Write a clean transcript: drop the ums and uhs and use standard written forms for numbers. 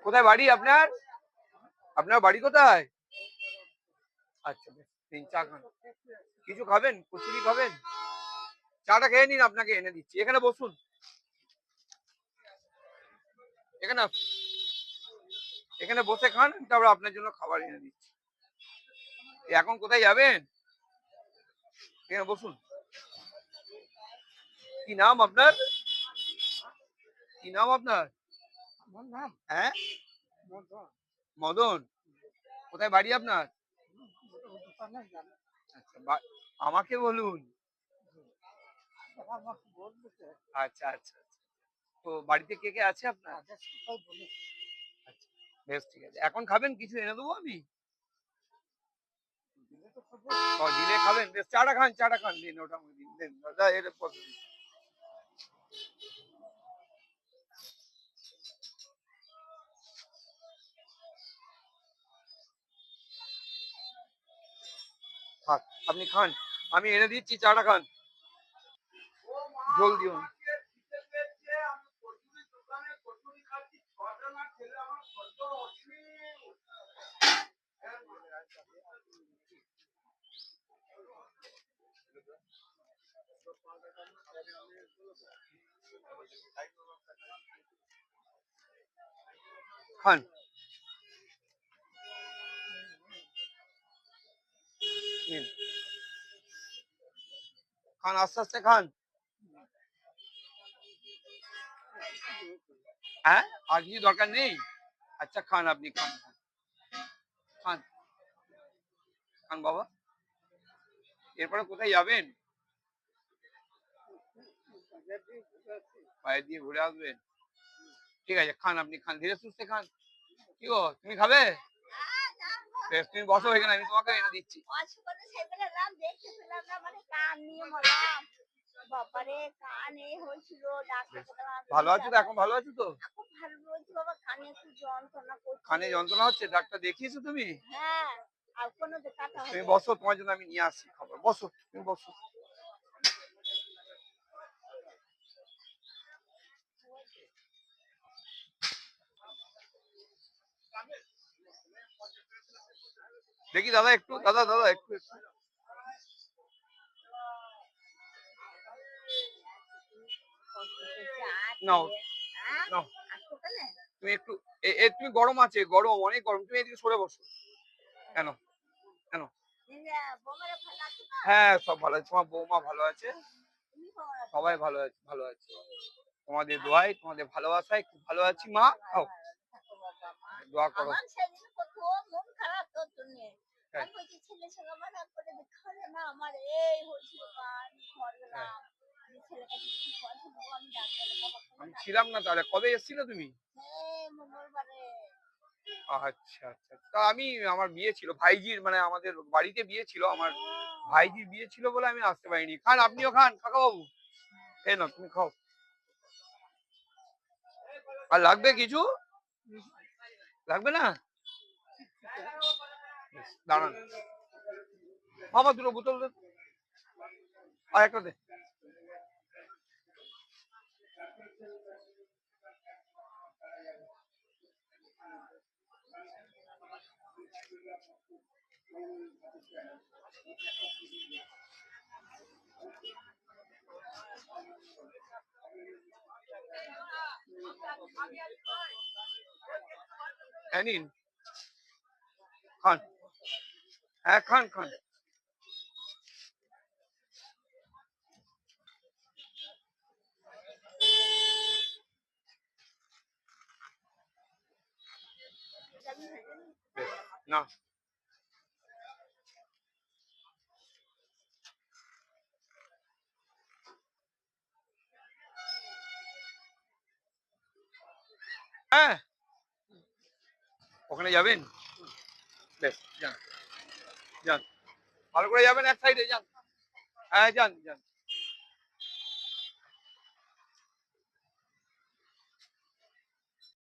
কোথায় বাড়ি আপনার? আপনার বাড়ি কোথায়? আচ্ছা বেশ, 3 চা খান। কিছু খাবেন? কচুরি খাবেন? চাটা খেয়ে নিন, আপনাকে এনে দিচ্ছি। এখানে বসুন। এখানে এখানে বসে খান, তারপর আপনার জন্য খাবার এনে দিচ্ছি। এখন কোথায় যাবেন? এখানে বসুন। কি নাম আপনার? কি নাম আপনার? হ্যাঁ, মদন। কোথায় বাড়ি আপনার? আচ্ছা, আমাকে বলুন। আচ্ছা আচ্ছা আচ্ছা। তো বাড়িতে কে কে আছে আপনার? আচ্ছা, বেশ ঠিক আছে। এখন খাবেন? কিছু এনে দেবো আমি? দিলে খাবেন? বেশ, চাটা খান, চাটা খান। দিন ওটা আমাকে দিন, দেন দাদা, এর পয়সা দিন। থাক, আপনি খান, আমি এনে দিচ্ছি, চাটা খান। জল দিও না। খান, নিন, খান, আস্তে আস্তে খান। হ্যাঁ, আর কিছু দরকার নেই? আচ্ছা খান, আপনি খান, খান, খান বাবা। এরপরে কোথায় যাবেন? বাইরে দিয়ে ঘুরে আসবেন? ঠিক আছে, খান, আপনি খান, ধীরে সুস্থে খান। কি গো, তুমি খাবে? বেশ, তুমি বসো এখানে, আমি তোমাকে এনে দিচ্ছি। ভালো আছো তো? এখন ভালো আছো তো? কানে যন্ত্রণা হচ্ছে? ডাক্তার দেখিয়েছো তুমি? তুমি বসো, তোমার জন্য আমি নিয়ে আসছি খাবার। বসো, তুমি বসো। দেখি দাদা, একটু, দাদা দাদা একটু একটু। নাও, নাও, তুমি একটু, তুমি গরম আছে, গরম, অনেক গরম, তুমি এদিকে সরে বসো। কেন? কেন? হ্যাঁ, সব ভালো আছে। তোমার বৌমা ভালো আছে? সবাই ভালো আছে, ভালো আছে। তোমাদের দোয়ায়, তোমাদের ভালোবাসায় খুব ভালো আছি। মা, খাও, দোয়া করো। হ্যাঁ, হ্যাঁ। আমি ছিলাম না তাহলে। কবে এসেছিলে তুমি? আচ্ছা আচ্ছা। তা আমি, আমার বিয়ে ছিল ভাইজির, মানে আমাদের বাড়িতে বিয়ে ছিল আমার ভাইজির, বিয়ে ছিল বলে আমি আসতে পারিনি। খান, আপনিও খান কাকা বাবু। এই না, তুমি খাও। আর লাগবে কিছু? লাগবে না? দাঁড়ান বাবা, দুটো বোতল দে। আর একটা দে। হ্যাঁ, নিন, খান। হ্যাঁ, খান খান। না, হ্যাঁ, ওখানে যাবেন? বেশ, যান, যান, ভালো করে যাবেন, এক সাইডে যান। হ্যাঁ, যান যান।